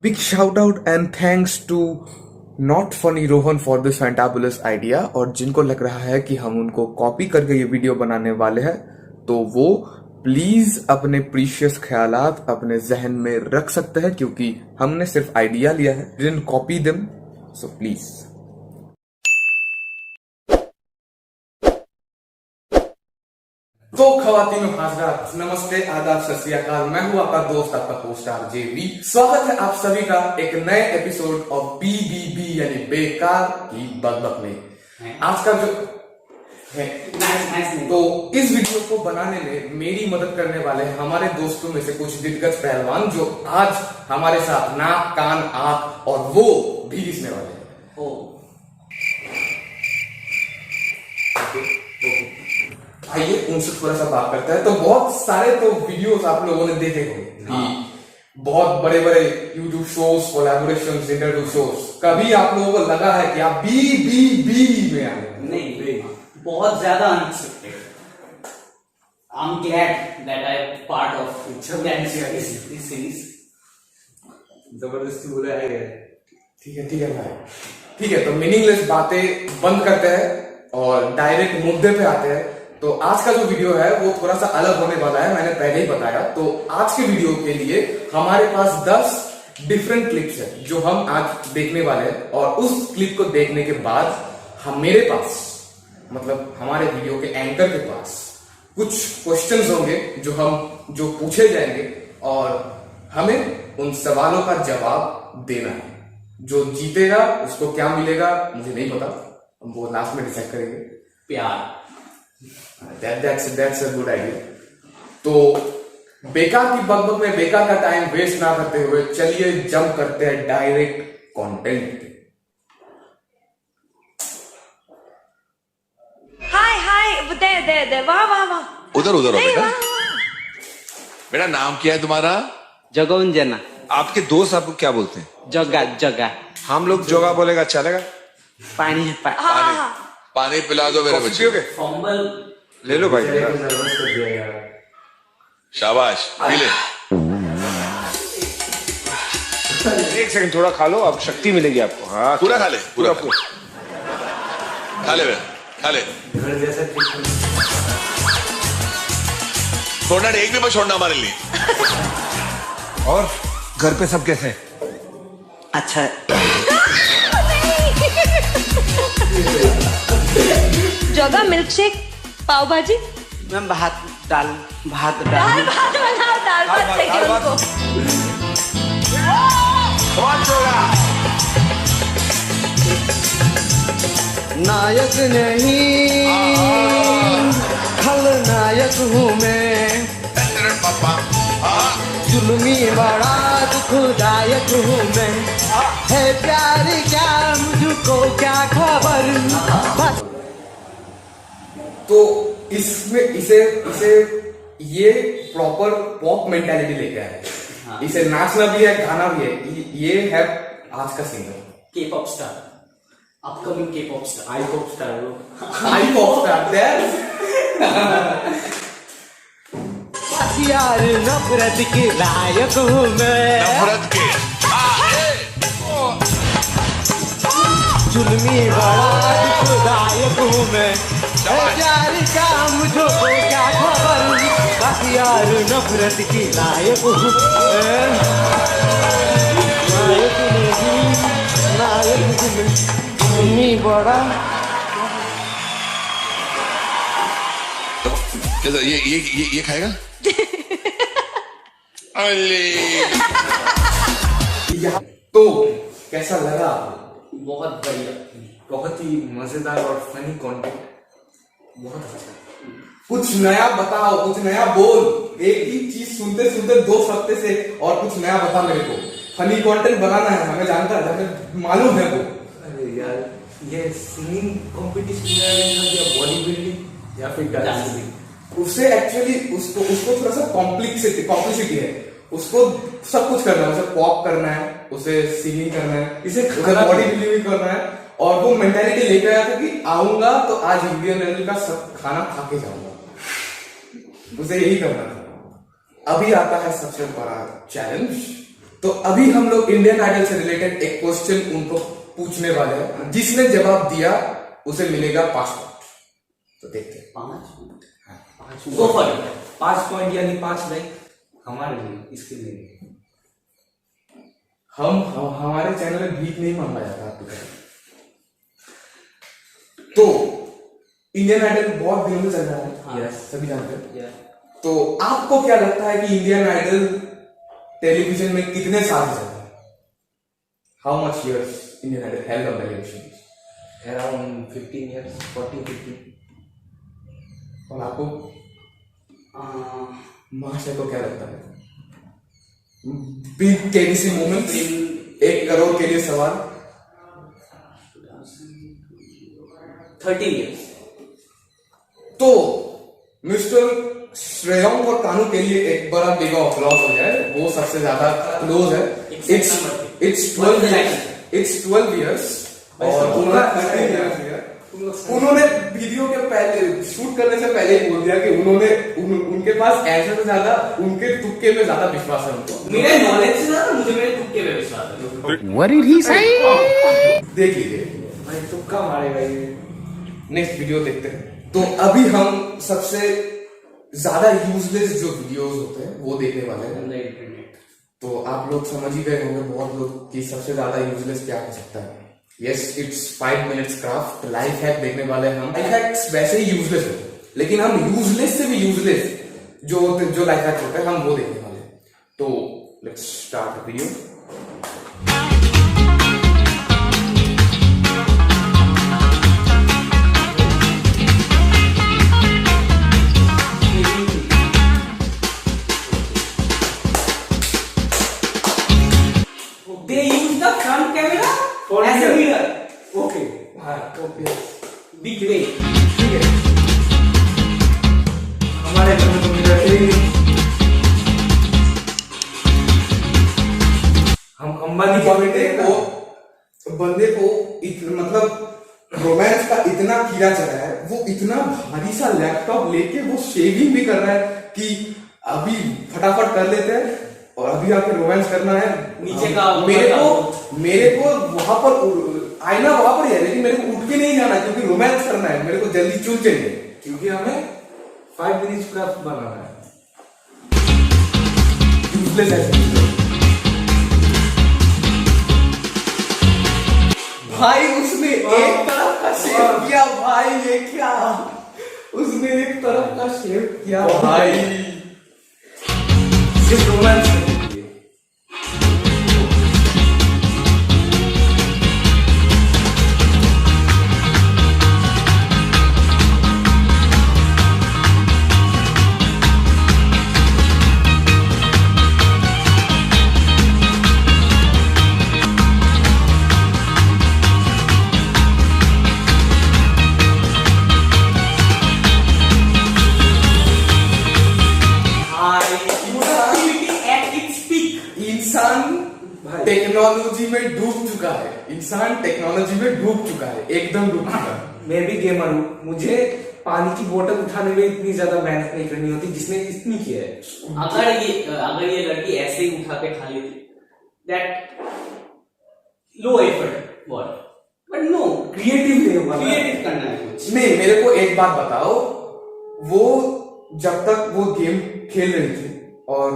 Big shout out and thanks to Not Funny Rohan for this fantabulous idea। और जिनको लग रहा है कि हम उनको कॉपी करके ये वीडियो बनाने वाले हैं तो वो प्लीज अपने प्रीशियस ख्यालात अपने जहन में रख सकते हैं, क्योंकि हमने सिर्फ आइडिया लिया है, didn't copy them, so please. तो खवातीन हजरात, नमस्ते, आदाब, सत श्री अकाल। मैं हूं आपका दोस्त, आपका पोस्टर जेवी। स्वागत है आप सभी का एक नए एपिसोड ऑफ BBB यानी बेकार की बकबक में। आज का जो है तो इस वीडियो को बनाने में मेरी मदद करने वाले हैं हमारे दोस्तों में से कुछ दिग्गज पहलवान जो आज हमारे साथ नाक, कान, आंख और वो भी घिसने वाले हैं। आइए उनसे थोड़ा सा बात करता है। तो बहुत सारे तो वीडियोस आप लोगों ने देखे होंगे कि बहुत बड़े बड़े YouTube shows, collaborations, interview shows, कभी आप लोगों को लगा है कि आप BBB में आए? नहीं, बहुत ज्यादा unexpected. I'm glad that I am part of this series। जबरदस्ती बोला है। ठीक है भाई, ठीक है। तो मीनिंगलेस बातें बंद करते हैं और डायरेक्ट मुद्दे पे आते हैं। तो आज का जो वीडियो है वो थोड़ा सा अलग होने वाला है, मैंने पहले ही बताया। तो आज के वीडियो के लिए हमारे पास 10 डिफरेंट क्लिप्स है जो हम आज देखने वाले हैं, और उस क्लिप को देखने के बाद हम मेरे पास, मतलब हमारे वीडियो के एंकर के पास कुछ क्वेश्चंस होंगे जो पूछे जाएंगे और हमें उन सवालों का जवाब देना है। जो जीतेगा उसको क्या मिलेगा मुझे नहीं पता, वो लास्ट में डिसाइड करेंगे। प्यार। That's a good idea। तो बेकार की बकबक में बेकार का टाइम वेस्ट ना करते हुए चलिए जंप करते हैं डायरेक्ट कंटेंट पे। हाय दे वाह उधर हो बेटा। बेटा नाम क्या है तुम्हारा? जगोंजना। आपके दोस्त आपको क्या बोलते हैं? जगा। हम लोग जोगा बोलेगा चलेगा? पानी है पानी पिला दो मेरे बच्चे को। फंबल ले लो भाई, नर्वस कर दिया यार। शाबाश, पी ले। एक सेकंड, थोड़ा खा लो, अब शक्ति मिलेगी आपको। हाँ, पूरा खा ले, पूरा खा ले, खा ले। घर जैसा छोड़ना एक भी मत छोड़ना हमारे लिए। और घर पे सब कैसे हैं? अच्छा है। जगह मिल्क शेक, पाव भाजी। मैं भात डाल दाल भात बनाओ, दाल भात चाहिए उनको। नायक नहीं खलनायक हूँ मैं, जुल्मी बड़ा दुखदायक हूँ मैं, है प्यार क्या मुझको क्या खबर। बस तो इसमें इसे ये प्रॉपर पॉप मेंटालिटी लेके आया है। इसे नाचना भी है, गाना भी है। ये है आज का singer, K-pop star, upcoming K-pop star, I-pop star, I-pop star. यार नफरत के लायक हूँ मैं, नफरत के जुल्मी बड़ा दुखदायक हूँ मैं, प्यार का मुझको क्या खबर। बस यार नफरत की लायक हूँ मैं, नायक नहीं, जुल्मी बड़ा। कैसा ये खाएगा? तो कैसा लगा आपको? बहुत बढ़िया। बहुत ही मजेदार और फनी कंटेंट, बहुत अच्छा। कुछ नया बताओ, कुछ नया बोल। एक ही चीज सुनते सुनते 2 हफ्ते से, और कुछ नया बता मेरे को। फनी कंटेंट बनाना है, हमें जानता है, हमें मालूम है वो। अरे यार, ये सिंगिंग कंपटीशन या बॉडी या फिर डांसिंग, उससे एक्चुअली उसको थोड़ा सा कॉम्प्लिसिटी है। उसको सब कुछ करना है, उसे पॉप करना है, उसे सिंगिंग करना है, इसे बॉडी बिल्डिंग करना है। और वो मेंटालिटी लेके आया था कि आऊंगा तो आज इंडियन आइडल का सब खाना खा के जाऊंगा। उसे यही करना था। अभी आता है सबसे बड़ा चैलेंज। तो अभी हम लोग इंडियन आइडल से रिलेटेड एक क्वेश्चन उनको पूछने वाले हैं, जिसने जवाब दिया उसे मिलेगा 5 पॉइंट। तो देखते हैं। 5 गो फॉर इट। 5 पॉइंट यानी 5 लाइक हमारे लिए, इसके लिए हम हमारे चैनल में भीख नहीं मांगा जाता आपकी तरह। तो इंडियन आइडल बहुत दिनों से चल रहा है। हाँ। यस, सभी जानते हैं। तो आपको क्या लगता है कि इंडियन आइडल टेलीविजन में कितने साल से चल रहा है? How much years Indian Idol held on television? Around 15 years, 14-15। और आपको महाशय को क्या लगता है? बिग केबीसी मोमेंट, 1 करोड़ के लिए सवाल। 13 years। तो मिस्टर श्रेयांक और कानू के लिए एक बड़ा बिग अपलॉज हो जाए, वो सबसे ज्यादा क्लोज है। इट्स 12 years और उन्होंने वीडियो के पहले शूट करने से पहले ही बोल दिया कि उनके पास ऐसे से ज्यादा उनके तुक्के में ज्यादा विश्वास है उनको। मेरे नॉलेज से ज्यादा मुझे मेरे तुक्के पे विश्वास है। देख लीजिए भाई तुक्का मारेगा ये। नेक्स्ट वीडियो देखते हैं। तो अभी हम सबसे ज्यादा यूजलेस जो वीडियोस होते हैं वो देखने वाले हैं। तो आप लोग समझ ही गए होंगे बहुत लोग कि सबसे ज्यादा यूजलेस क्या हो सकता है। Yes, it's 5 minutes craft life hack देखने वाले हैं हम। लाइफ हैक्स वैसे ही यूजलेस होते हैं, लेकिन हम यूजलेस से भी यूजलेस जो लाइफ हैक्स होते हैं हम वो देखने वाले हैं। तो let's start video. They use the front camera as a mirror. Okay हाँ, ओके, Big way. ठीक है। हमारे घर में तो मिरर है ही नहीं। हम अंबानी के बंदे को मतलब रोमांस का इतना कीड़ा चला है, वो इतना भारी सा लैपटॉप लेके वो शेविंग भी कर रहा है कि अभी फटाफट कर लेते हैं और अभी आके रोमांस करना है। नीचे का मेरे को वहां पर आईना वहां पर ही है, लेकिन मेरे को उठ के नहीं जाना क्योंकि रोमांस करना है। मेरे को जल्दी चुन चाहिए क्योंकि हमें 5 minutes क्राफ्ट बनाना है। यूजलेस है भाई। उसने एक तरफ का शेव किया भाई, ये क्या? उसने एक तरफ का शेव किया भाई, सिर्फ रोमांस करने के लिए। टेक्नोलॉजी में डूब चुका है। इंसान टेक्नोलॉजी में डूब चुका है, एकदम डूब चुका है। मैं भी गेमर हूँ, मुझे पानी की बोतल उठाने में इतनी ज्यादा मेहनत नहीं करनी होती जिसने इतनी किया है। अगर ये लड़की ऐसे ही उठा के खा लेती, that low effort work, but no creative करना है कुछ। नहीं, मेरे को एक बात बताओ, वो जब तक वो गेम खेल रही थी और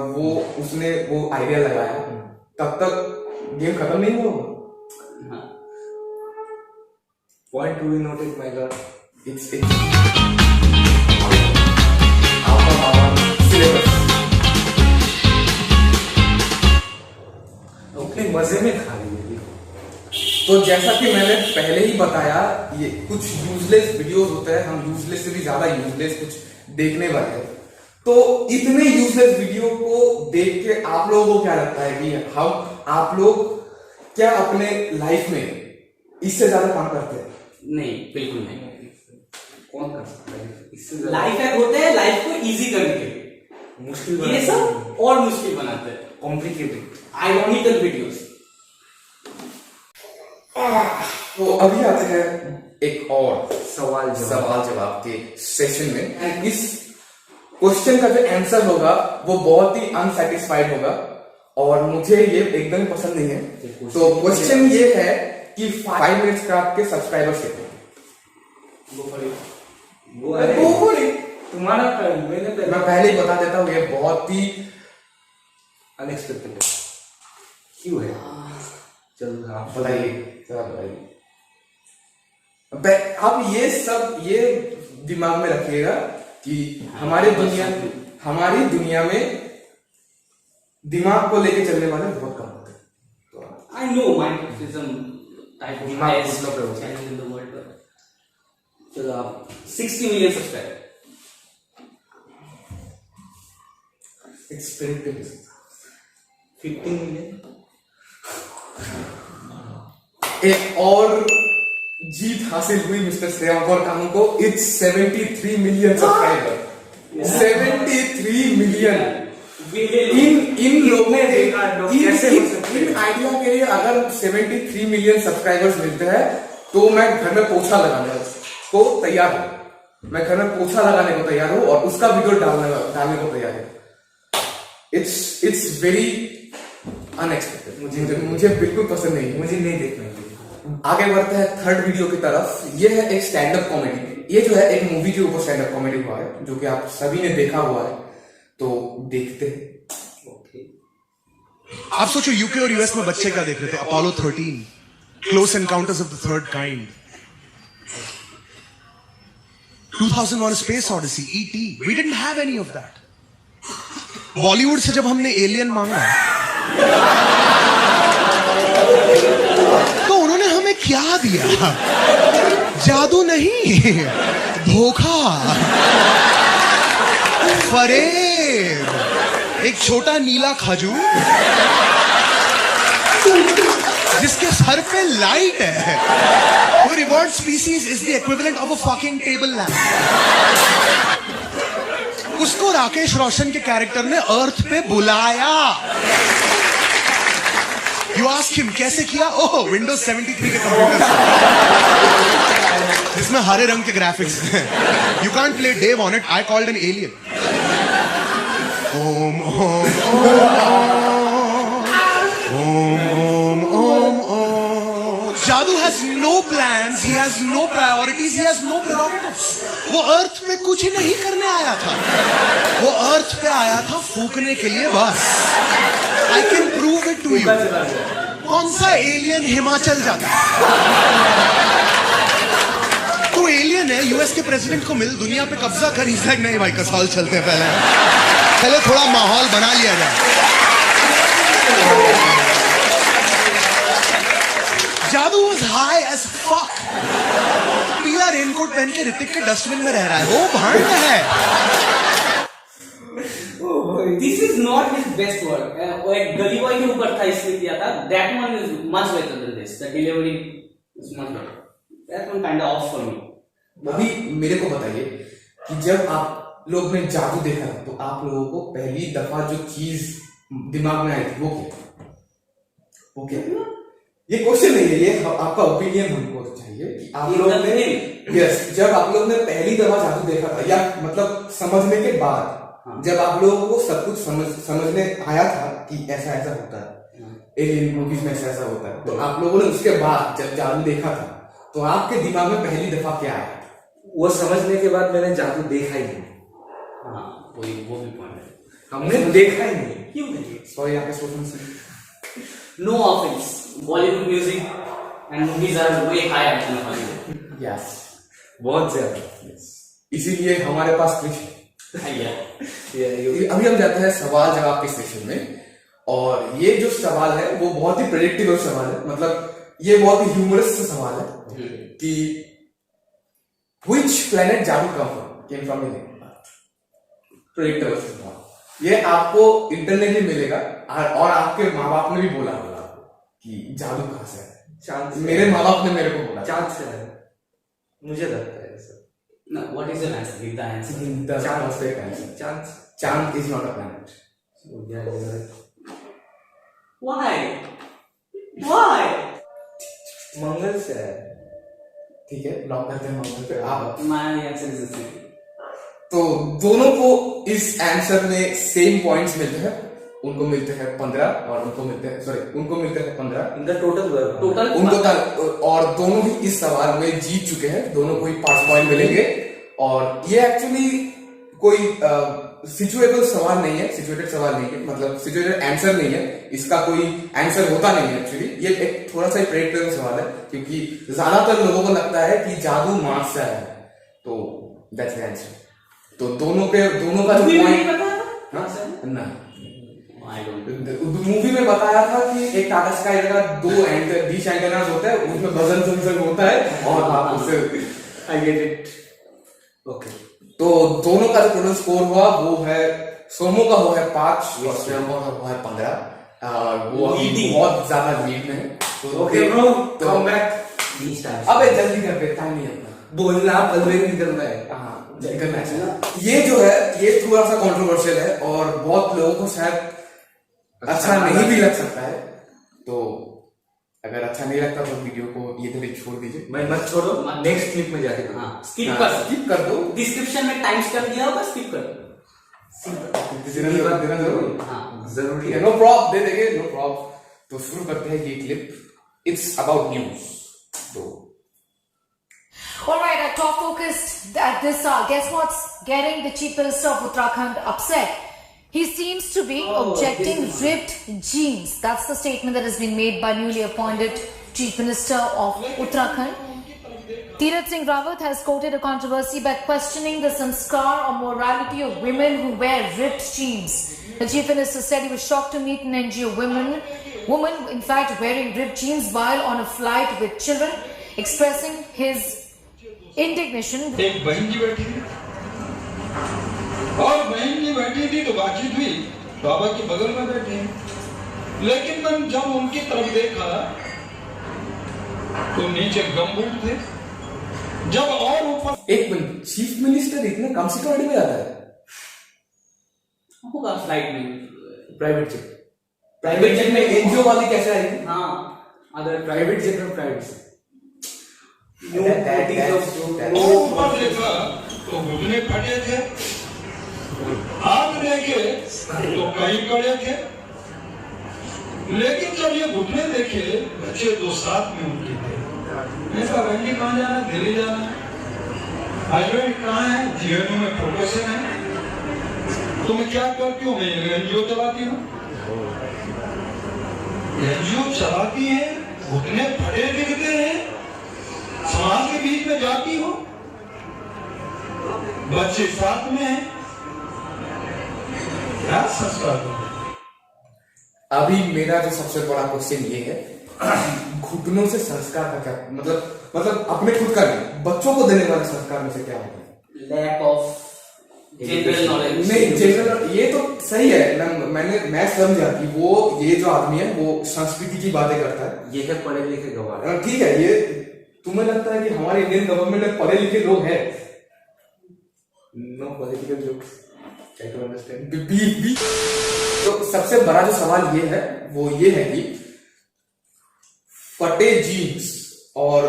उसने वो आइडिया लगाया, तब तक गेम खत्म नहीं हुआ। Point to be noted my Lord. It's out of our syllabus. अपने मजे में खा लीजिए। तो जैसा कि मैंने पहले ही बताया, ये कुछ यूजलेस वीडियोस होते हैं, हम यूजलेस से भी ज्यादा यूजलेस कुछ देखने वाले हैं। तो इतने यूजलेस वीडियो को देख के आप लोगों को क्या लगता है कि आप लोग क्या अपने लाइफ में इससे ज्यादा काम करते हैं? नहीं, बिल्कुल नहीं। कौन कर सकता है इससे? लाइफ हैक होते हैं लाइफ को इजी करने के लिए, मुश्किल ये सब और मुश्किल बनाते हैं। Complicated ironical videos. तो अभी आते हैं एक और सवाल जवाब के सेशन में। एंड इस क्वेश्चन का जो आंसर होगा वो बहुत ही अनसेटिस्फाइड होगा और मुझे ये एकदम पसंद नहीं है। तो क्वेश्चन ये है कि 5 मिनट्स का आपके सब्सक्राइबर्स कितने हैं? तुम्हारा मैं पहले ही बता देता हूँ, ये बहुत ही अनएक्सपेक्टेड है। क्यों है? चलो आप बताइए, जरा बताइए। आप ये दिमाग में रखिएगा कि हमारी दुनिया में दिमाग को लेके चलने वाले बहुत कम होते हैं। I know Minecraft is a type of दिमाग highest घुटनों पे होता है। channel in the world, but चलो आप 60 million subscriber. It's predictable. 15 million. एक और जीत हासिल हुई मिस्टर श्रेयांक कानू को। It's 73 million subscriber. 73 मिलियन। इन लोगों ने इन आइडिया के लिए अगर 73 मिलियन सब्सक्राइबर्स मिलते हैं तो मैं घर में पोछा लगाने को तैयार हूं। मैं घर में पोछा लगाने को तैयार हूं और उसका वीडियो डालने को तैयार हूं। It's very unexpected. मुझे बिल्कुल पसंद नहीं, मुझे नहीं देखना है। आगे बढ़ते हैं थर्ड वीडियो की तरफ। ये है एक स्टैंड अप कॉमेडी। ये जो है एक मूवी के ऊपर स्टैंड अप कॉमेडी हुआ है, जो कि आप सभी ने देखा हुआ है, तो देखते हैं। आप सोचो यूके और यूएस में बच्चे क्या देख रहे थे? Apollo 13, close encounters of the third kind, 2001 space odyssey, ET. We didn't have any of that. Bollywood से जब हमने एलियन मांगा तो उन्होंने हमें क्या दिया? जादू नहीं, धोखा, फरेब, एक छोटा नीला खजूर जिसके सर पे लाइट है। वो reward species is the equivalent of a fucking table lamp. उसको राकेश रोशन के कैरेक्टर ने अर्थ पे बुलाया। यू आस्क हिम कैसे किया? ओह, विंडोज 73 के कंप्यूटर जिसमें हरे रंग के ग्राफिक्स हैं। You can't play Dave on it. I called an alien. Om om om om om. Jadoo has no plans, he has no priorities, he has no prerogatives. वो अर्थ पे कुछ नहीं करने आया था, वो अर्थ पे आया था फूकने के लिए बस। I can prove it to you. कौन सा एलियन हिमाचल जाता है? तो एलियन है, यूएस के प्रेसिडेंट को मिल, दुनिया पे कब्जा कर। He's like, नहीं भाई, कसौल चलते हैं, पहले थोड़ा माहौल बना लिया जाए। जादू was high as fuck। पीला रेनकोट पहन के ऋतिक के डस्टबिन में रह रहा है, वो भांड है। This is not his best work. वो एक गली बॉय के ऊपर था, इसलिए किया था। That one is much better than this. The delivery is much better. That one kind of off for me. अभी मेरे को बताइए कि जब आप लोग ने जादू देखा तो आप लोगों को पहली दफा जो चीज दिमाग में आई थी वो क्या? ये क्वेश्चन नहीं है, ये आपका ओपिनियन हमको चाहिए कि आप लोग ने जब आप लोग ने पहली दफा जादू देखा था, या मतलब समझने के बाद, जब आप लोगों को सब कुछ समझने आया था कि ऐसा ऐसा होता है, एलियन मूवीज में ऐसा ऐसा होता है, तो आप लोगों ने उसके बाद जब जादू देखा था तो आपके दिमाग में पहली दफा क्या आया? वो समझने के बाद मैंने जादू देखा ही नहीं। हाँ, वो भी पॉइंट है। हमने देखा ही नहीं। क्यों नहीं? सॉरी, आपके सोचने से No offense. Bollywood music and movies are way higher than Hollywood. Yes, बहुत ज्यादा। इसीलिए हमारे पास कुछ है। Yeah. अभी हम जाते हैं सवाल जवाब के सेशन में, और ये जो सवाल है वो बहुत ही प्रेडिक्टेबल सवाल है। मतलब ये बहुत ही ह्यूमरस सवाल है कि which planet जादू came from the Earth? Predictable सवाल। ये आपको इंटरनेट में मिलेगा, और आपके माँ बाप ने भी बोला होगा कि जादू कहां से है। चांद से। मेरे माँ बाप ने मेरे को बोला चांद से है, मुझे लगता है ऐसा। No, what is your answer? Give the answer. चांद। चांद is not a planet. Why? Why? मंगल से है। ठीक है, लॉक करते हैं मंगल पे। आप My answer is the same. तो दोनों को इस आंसर में सेम पॉइंट्स मिलते हैं, उनको मिलते हैं 15 और उनको मिलते हैं उनको मिलते हैं 15 इन द टोटल और दोनों ही इस सवाल में जीत चुके हैं, दोनों को ही 5 पॉइंट मिलेंगे। और ये एक्चुअली कोई सिचुएबल सवाल नहीं है, सिचुएटेड सवाल नहीं है, मतलब सिचुएटेड आंसर नहीं है, इसका कोई आंसर होता नहीं है एक्चुअली। ये एक थोड़ा सा प्रेडिक्टेबल सवाल है, क्योंकि ज्यादातर लोगों को लगता है कि जादू मार्स से आया है, तो दैट्स द आंसर। तो दोनों का जो पॉइंट ना मूवी में बताया था कि एक टाटा स्काई का 2 डिश एंटेनास होता है, उसमें बजन संसर्ग होता है और आप उससे आई गेट इट। ओके, तो दोनों का जो टोटल स्कोर हुआ वो है, सोमो का वो है 5 और श्यामो का वो है 15। वो अभी बहुत ज्यादा लीड में है। Okay bro, come back. अबे जल्दी कर पे, टाइम नहीं अपना बोलना, पलवे निकलना है। हाँ, जल्दी करना है। ये जो है ये थोड़ा सा कंट्रोवर्शियल है और बहुत लोगों को शायद अच्छा नहीं भी लग सकता है, तो अगर अच्छा नहीं लगता तो वीडियो को ये धीरे छोड़ दीजिए। मैं मत छोड़ो, नेक्स्ट क्लिप में जाके स्किप कर दो। डिस्क्रिप्शन में टाइम्स कर दिया होगा, स्किप कर दो। जरूरी है, नो प्रॉप दे देंगे, नो प्रॉप। तो शुरू करते हैं ये क्लिप, इट्स अबाउट न्यूज। तो Alright, our top focused at this hour. Guess what's getting the chief minister of Uttarakhand upset? He seems to be objecting ripped jeans. That's the statement that has been made by newly appointed chief minister of Uttarakhand. Tirath Singh Rawat has quoted a controversy by questioning the sanskar or morality of women who wear ripped jeans. The chief minister said he was shocked to meet an NGO woman in fact wearing ripped jeans while on a flight with children, expressing his indignation. एक बहन जी बैठी थी और बहन जी बैठी थी तो बातचीत हुई, बाबा के बगल में बैठे हैं, लेकिन मैं जब उनकी तरफ देखा तो नीचे गमबूट थे, जब और ऊपर। एक मिनट, चीफ मिनिस्टर इतने कम सिक्योरिटी में जाता है? होगा फ्लाइट में, प्राइवेट जेट में एनजीओ वाली कैसे आएगी? हाँ, अगर प्राइवेट जेट में प्राइवेट से ऊपर देखा तो घुटने फटे थे, हाथ देखे तो कई कड़े थे, लेकिन जब ये घुटने देखे बच्चे तो साथ में उनके थे। मैं कहा बहन जी कहाँ जाना, दिल्ली जाना, हस्बैंड कहाँ है, जीएनयू में प्रोफेसर है। तो मैं क्या करती हूँ, मैं एनजीओ चलाती हूँ। एनजीओ चलाती है, घुटने फटे दिखते हैं, समाज के बीच में जाती हो, बच्चे साथ में हैं, क्या संस्कार? अभी मेरा जो सबसे बड़ा क्वेश्चन ये है, घुटनों से संस्कार का क्या मतलब अपने खुद का नहीं, बच्चों को देने वाले संस्कार में से क्या होगा? Lack of general knowledge. नहीं, जनरल ये तो सही है, मैं समझा कि वो ये जो आदमी है वो संस्कृति की बातें करता है, ये है पढ़े लिखे गवाह। ठीक है। ये तुम्हें लगता है कि हमारे इंडियन गवर्नमेंट में पढ़े लिखे लोग हैं? No political jokes, I don't understand. तो सबसे बड़ा जो सवाल ये है वो ये है कि फटे जीन्स और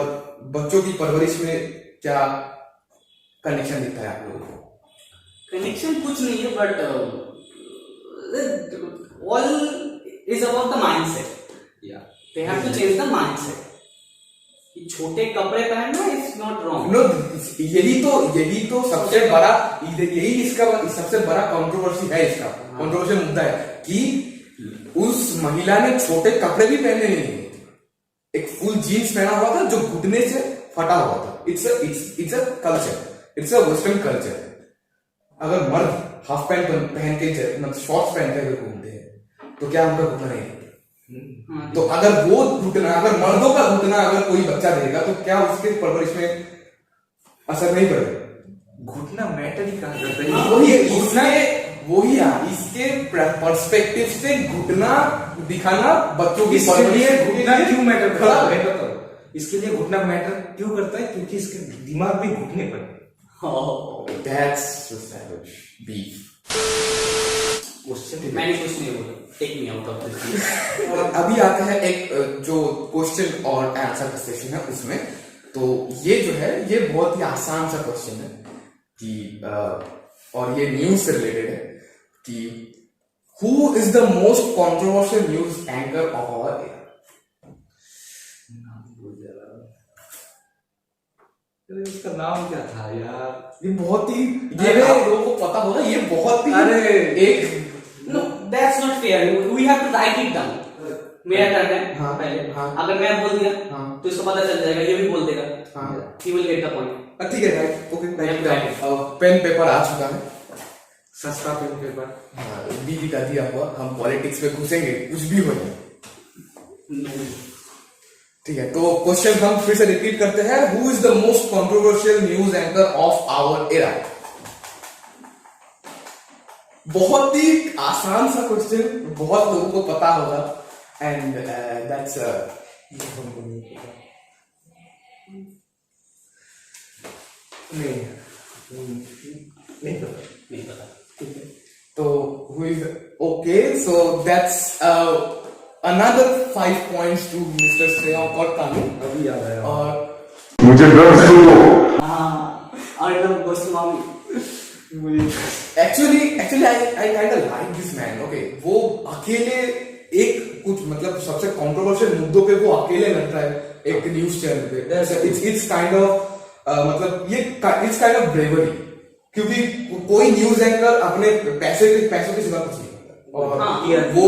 बच्चों की परवरिश में क्या कनेक्शन दिखता है आप लोगों को? कनेक्शन कुछ नहीं है, but all is about the mindset. They have to change the mindset. छोटे कपड़े पहनना इज नॉट रॉन्ग। नो, यही तो सबसे बड़ा, यही इसका सबसे बड़ा कंट्रोवर्सी है, इसका कंट्रोवर्शियल मुद्दा है कि उस महिला ने छोटे कपड़े भी पहने नहीं थे, एक फुल जीन्स पहना हुआ था जो घुटने से फटा हुआ था। It's a culture, it's a western culture. अगर मर्द हाफ पैंट पहन के मतलब शॉर्ट्स पहन के घूमते हैं तो क्या उनका घुटना नहीं है? तो अगर वो घुटना, अगर मर्दों का घुटना अगर कोई बच्चा देगा तो क्या उसके परवरिश में असर नहीं पड़ेगा? घुटना मैटर ही कहाँ करता है? वही इसके पर्सपेक्टिव से घुटना दिखाना बच्चों की घुटना क्यों मैटर करता है बताओ? इसके लिए घुटना मैटर क्यों करता है? क्योंकि इसके दिमाग भी घुटने पर। That's so savage. Beef. मैंने कुछ नहीं बोला, take me out of this. और अभी आता है एक जो क्वेश्चन और आंसर का सेशन है उसमें। तो ये जो है ये बहुत ही आसान सा क्वेश्चन है कि और ये न्यूज से रिलेटेड है कि Who is the most controversial news anchor of our era? अरे उसका नाम क्या था यार? ये बहुत ही, ये अरे आप लोगों को पता होगा, ये बहुत ही अरे एक No, that's not fair. We have to write it down. मेरा टर्न है हाँ, पहले। हाँ। अगर मैं बोल दिया हाँ। तो इसको पता चल जाएगा, ये भी बोल देगा। हाँ। He will get the point. ठीक है, right, okay, Right. Pen paper आ चुका है। सस्ता पेन पेपर। हाँ, बीवी का दिया हुआ, हम पॉलिटिक्स में घुसेंगे, कुछ भी हो जाए। ठीक है, तो क्वेश्चन हम फिर से रिपीट करते हैं। Who is the most controversial news anchor of our era? बहुत ही आसान सा क्वेश्चन, बहुत लोगों को पता होगा, एंड दैट्स हमको नहीं पता। नहीं पता। नहीं पता। ठीक है, तो who is okay, so that's another 5 points to Mr. Shreyam और कानू। अभी याद आया। और मुझे डर से हाँ, Arnab Goswami. actually I kind of like this man. Okay, वो अकेले एक कुछ मतलब सबसे कंट्रोवर्शियल मुद्दों पे वो अकेले लड़ता है एक न्यूज चैनल पे। इट्स काइंड ऑफ मतलब ये इट्स काइंड ऑफ ब्रेवरी, क्योंकि कोई न्यूज एंकर अपने पैसों के सिवा कुछ नहीं करता। और हाँ, वो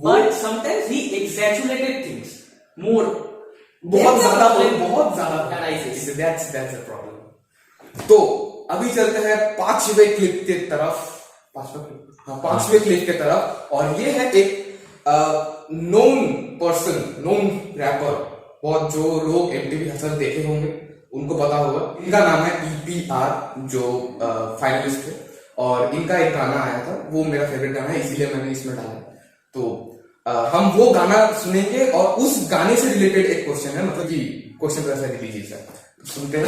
But sometimes he exaggerated things more. बहुत That's ज्यादा a problem. बहुत ज्यादा That I see. that's a problem। तो अभी चलते हैं पांचवें क्लिप के तरफ। पांचवें क्लिप के तरफ, और ये है एक नोन पर्सन, नोन रैपर, बहुत जो लोग MTV हसल देखे होंगे उनको पता होगा। इनका नाम है EPR, जो फाइनलिस्ट थे, और इनका एक गाना आया था, वो मेरा फेवरेट गाना है, इसीलिए मैंने इसमें डाला। तो हम वो गाना सुनेंगे और उस गाने से रिलेटेड एक क्वेश्चन है, मतलब कि क्वेश्चन वैसा रिलीज है, तो सुनते हैं।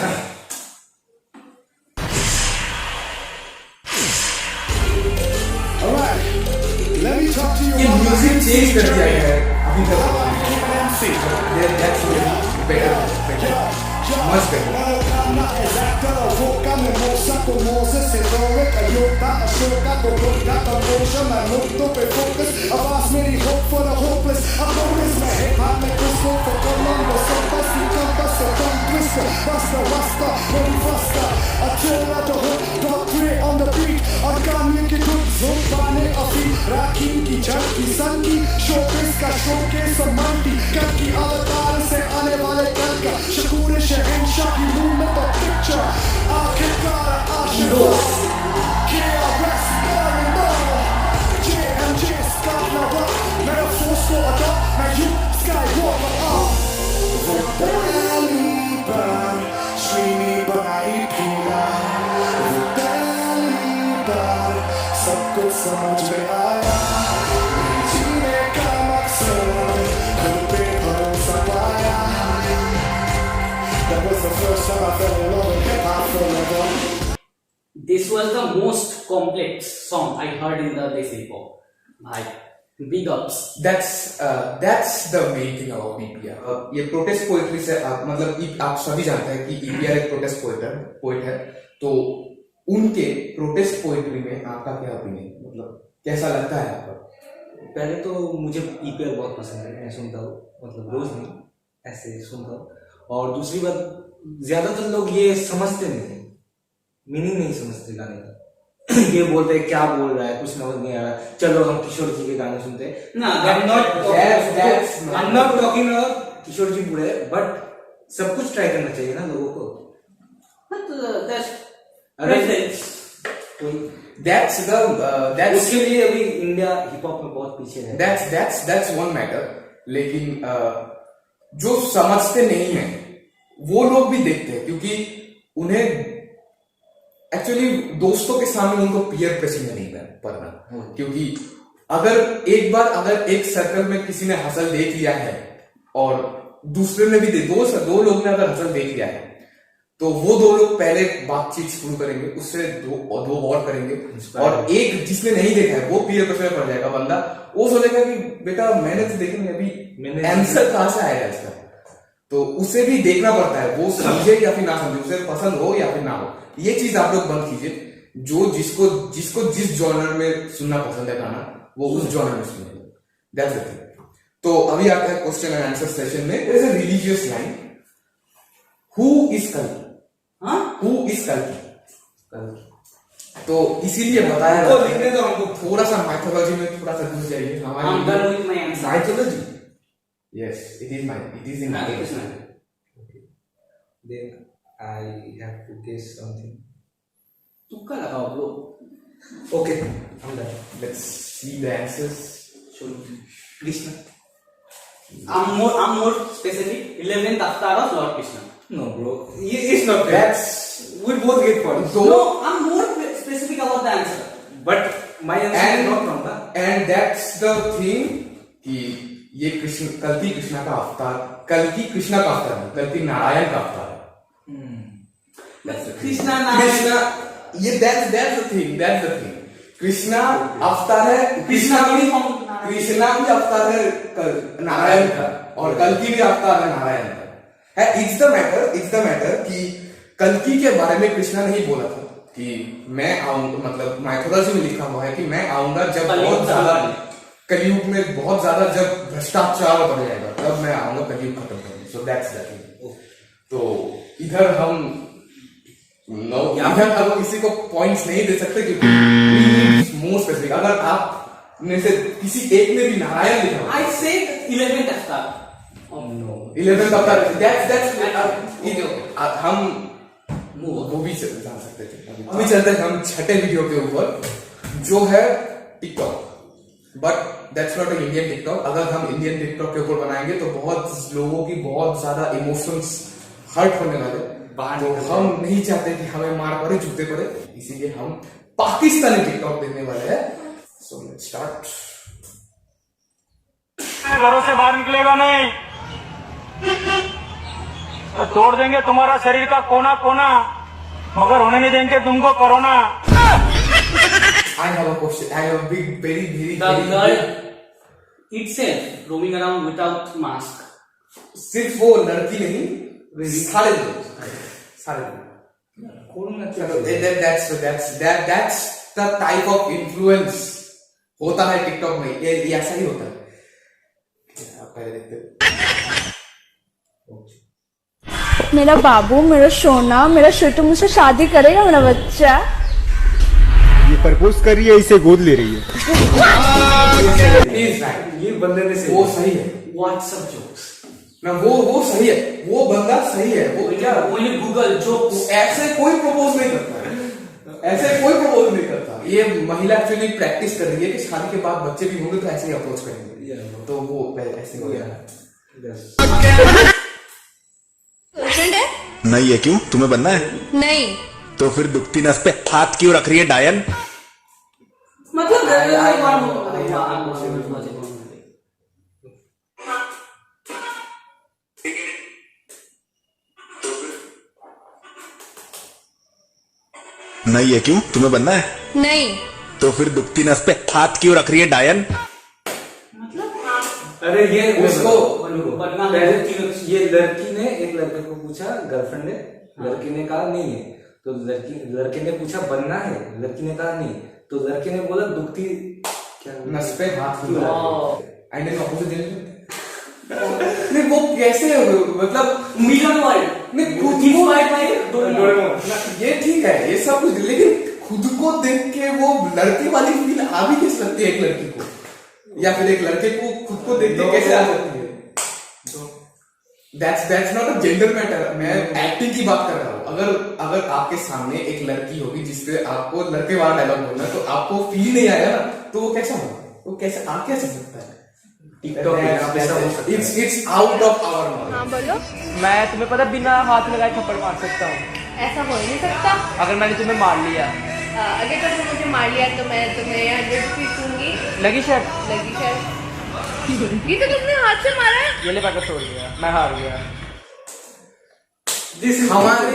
ये म्यूजिक चेंज कर दिया गया है अभी तक, मस्त है। सब कुछ समझ में आया, जीने का मकसद खुद पे भरोसा पाया। That was the first time I fell in love with hip hop forever. This was the most complex song I heard in the this hip hop. Bhai, big ups. That's the main thing about EPR। ये protest poetry से मतलब आप सभी जानते हैं कि EPR एक protest poet है, तो उनके प्रोटेस्ट पोएट्री में आपका क्या ओपिनियन, मतलब कैसा लगता है आपको? पहले तो मुझे EPR बहुत पसंद है, मैं सुनता हूँ, मतलब रोज नहीं, ऐसे सुनता हूँ। और दूसरी बात, ज्यादातर लोग ये समझते नहीं, मीनिंग नहीं समझते गाने का। ये बोलते हैं क्या बोल रहा है, कुछ समझ नहीं आ रहा, चलो हम किशोर जी के गाने सुनते हैं। ना, I'm not talking about किशोर जी बुरे, बट सब कुछ ट्राई करना चाहिए ना लोगों को। But that's preference. that's उसके लिए अभी इंडिया हिप हॉप में बहुत पीछे है। that's one matter। लेकिन जो समझते नहीं है वो लोग भी देखते हैं, क्योंकि उन्हें एक्चुअली दोस्तों के सामने उनको पीयर प्रेशर नहीं पड़ना, क्योंकि अगर एक सर्कल में किसी ने हसल देख लिया है और दूसरे ने भी दो लोग ने अगर हसल देख लिया है, तो वो दो लोग पहले बातचीत शुरू करेंगे, उससे दो और करेंगे, और एक जिसने नहीं देखा है वो पीयर प्रेशर पड़ जाएगा। बंदा वो सोचेगा कि बेटा मैंने तो देखा नहीं, अभी आंसर कहां से आएगा इसका, तो उसे भी देखना पड़ता है, वो समझे या फिर ना समझे, उसे पसंद हो या फिर ना हो। ये चीज आप लोग बंद कीजिए। जो जिसको जिसको जिस जॉनर में सुनना पसंद है गाना वो उस जॉनर में सुनेगा, दैट्स द थिंग। तो अभी आता है क्वेश्चन एंड आंसर सेशन में। There is a religious line, who is कल्कि, हु इज कल्कि। तो इसीलिए बताया तो लिखने दो हमको, थोड़ा सा माइथोलॉजी में थोड़ा सा दूर जाइए। हमारी mythology, yes it is in then I have to guess something. तुक्का लगाओ bro. Okay, I'm done. Let's see the answers. Krishna. I'm more specific. 11th avatar of Lord Krishna. No, bro. It's not fair. We both get points. No, I'm more specific about the answer. But my answer is not wrong, na? And that's the thing कि ये कल्कि कृष्णा का अवतार, कल्कि कृष्णा का अवतार है, कल्कि नारायण का अवतार है। कृष्णा ये दैट्स द थिंग, कृष्णा अवतार है, कृष्णा भी अवतार है नारायण का, और कल्कि भी अवतार है नारायण का। इट्स द मैटर कि कल्कि के बारे में कृष्णा नहीं बोला था कि मैं आऊंगा, मतलब माइथोलॉजी में लिखा हुआ है कि मैं आऊंगा जब बहुत ज्यादा कलयुग में बहुत ज्यादा जब भ्रष्टाचार बढ़ जाएगा तब मैं आऊंगा कलयुग खत्म करने। So that's the thing. तो इधर हम किसी को पॉइंट्स नहीं दे सकते क्योंकि मोर स्पेसिफिक। अगर आप में से किसी एक ने भी नारायण लिखा, I said 11th avatar. Oh no, 11th avatar, that's हम वो भी जान सकते थे। अभी चलते हैं हम छठे वीडियो के ऊपर जो है TikTok. But that's not Indian TikTok. अगर हम इंडियन टिकटॉक के ऊपर बनाएंगे तो बहुत लोगों की बहुत ज्यादा इमोशंस हर्ट होने वाले, तो हम नहीं चाहते कि हमें मार पड़े, जूते पड़े, इसीलिए हम पाकिस्तानी टिकटॉक देखने वाले हैं। So let's start. घरों से बाहर निकलेगा नहीं, तोड़ देंगे तुम्हारा शरीर का कोना कोना, मगर होने नहीं देंगे तुमको corona. I have a question. I have a big, very The girl itself roaming around without mask. सिर्फ वो लड़की नहीं, सारे लोग। That's the type of influence होता है टिकटॉक में। ये ऐसा ही होता है। पहले देखते मेरा बाबू, मेरा सोना, मेरा छोटू मुझसे शादी करेगा, मेरा बच्चा। ये प्रपोज कर रही है, इसे गोद ले रही है। ये बंदे में से वो सही है। WhatsApp jokes ना वो सही है, वो बंदा सही है। वो क्या गूगल जोक्स, ऐसे कोई प्रपोज नहीं करता है, ऐसे कोई प्रपोज नहीं करता। ये महिला एक्चुअली प्रैक्टिस कर रही है कि शादी के बाद बच्चे भी होंगे तो ऐसे ही अप्रोच करेंगे, तो वो ऐसे हो गया। गर्लफ्रेंड है? नहीं है। क्यों, तुम्हें बनना है? नहीं। तो फिर दुखती नस पे हाथ क्यों रख रही है डायन? मतलब नहीं है। क्यों, तुम्हें बनना है? नहीं। तो फिर दुखती नस पे हाथ क्यों रख रही है डायन? अरे ये उसको ये लड़की ने एक लड़के को पूछा गर्लफ्रेंड है, लड़की ने कहा नहीं है, तो लड़के ने पूछा बनना है, लड़की ने कहा नहीं, तो लड़के ने बोला दुखती क्या नस पे हाथ एंड इन अपोजिट। नहीं वो कैसे, मतलब मिलियन वर्ल्ड नहीं खुद ये ठीक है ये सब कुछ, लेकिन खुद को देख के वो लड़के वाली फील आ भी कैसे लगती है एक लड़की को, या फिर एक लड़के को खुद को देख के कैसे आ सकती है? That's not a gender matter। मैं एक्टिंग की बात कर रहा हूँ। अगर आपके सामने एक लड़की होगी जिससे आपको लड़के वाला डायलॉग बोलना है तो आपको फील नहीं आएगा ना, तो वो कैसा होगा, वो कैसे आ कैसे सकता है? It's out of our knowledge। हाँ बोलो। मैं तुम्हें पता बिना हाथ लगाए थप्पड़ मार सकता हूँ। ऐसा हो ही नहीं सकता। अगर मैंने तुम्हें मार लिया, अगर तुमने मुझे मार लिया तो मैं तुम्हें 100 रुपीज दूंगी। लगी शर्ट? लगी शर्ट। ये तो तुमने हाथ से मारा है। ये ले पैकेट तोड़ गया, मैं हार गया। हमारे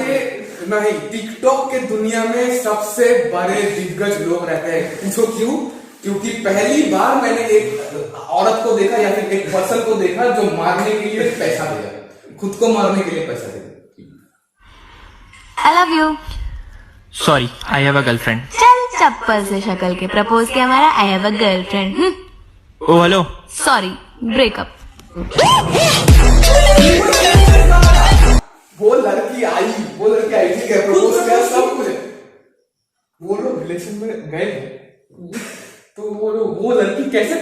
नहीं टिकटॉक के दुनिया में सबसे बड़े दिग्गज लोग रहते हैं। पूछो क्यों? क्योंकि पहली बार मैंने एक औरत को देखा या फिर एक पर्सन को देखा जो मारने के लिए पैसा दिया, खुद को मारने के लिए पैसा दिया। I love you। Sorry I have a girlfriend. चल चप्पल से शक्ल के प्रपोज किया हमारा I have a girlfriend. Oh hello. Sorry breakup. वो लड़की आई ठीक है, प्रपोज किया सब कुछ, वो लोग रिलेशन में गए तो वो लड़की कैसे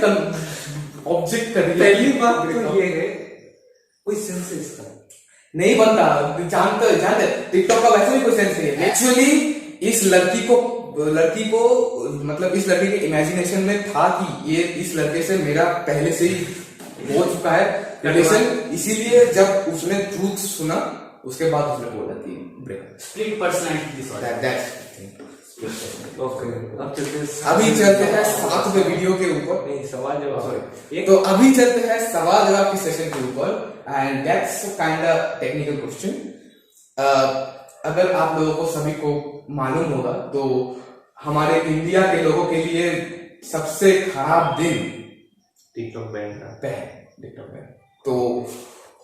ऑब्जेक्ट कर रही है? पहली बात तो ये है कोई सेंस है इसका नहीं बनता, जानते टिकटॉक का वैसे भी कोई सेंस नहीं है एक्चुअली। इस लड़की को मतलब इस लड़की के इमेजिनेशन में था कि ये इस लड़के से मेरा पहले से ही हो चुका है रिलेशन, इसीलिए जब उसने ट्रूथ सुना उसके बाद उसने बोला कि ब्रेकअप। Split personality disorder. अभी चलते हैं 7वें वीडियो के ऊपर। नहीं, सवाल जवाब। तो अभी चलते हैं सवाल जवाब की सेशन के ऊपर, and that's kind of technical question. अगर आप लोगों को सभी को मालूम होगा तो हमारे इंडिया के लोगों के लिए सबसे खराब दिन टिकटॉक बैन का टिकटॉक बैन। तो